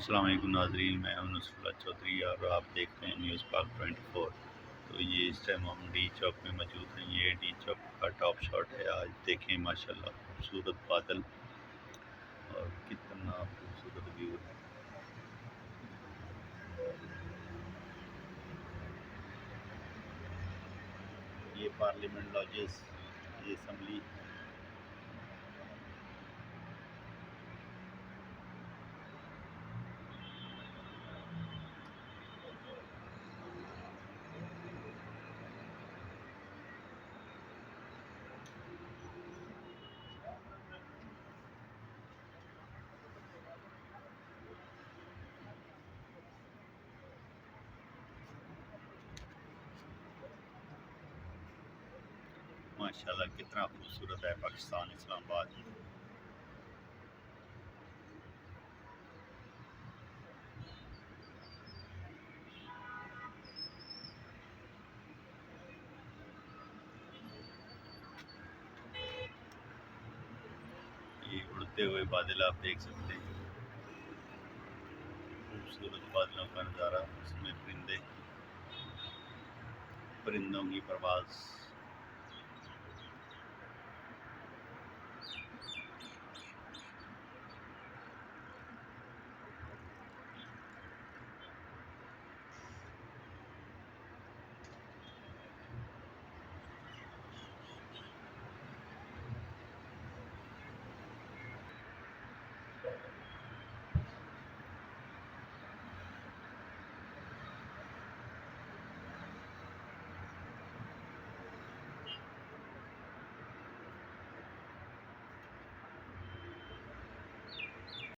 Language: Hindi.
अस्सलाम वालेकुम नाज़रीन, मैं हूं नुसरत चौधरी और आप देख रहे हैं न्यूज़ पाक 24। तो ये इस टाइम हम डी चौक में मौजूद हैं। ये डी चौक का टॉप शॉट है। आज देखें माशाल्लाह खूबसूरत बादल और कितना खूबसूरत व्यू है। ये पार्लियामेंट लॉजेस, ये असम्बली माशाल्लाह कितना खूबसूरत है पाकिस्तान इस्लामाबाद। ये उड़ते हुए बादल आप देख सकते हैं, खूबसूरत बादलों का नज़ारा। उसमें परिंदों की परवाज़।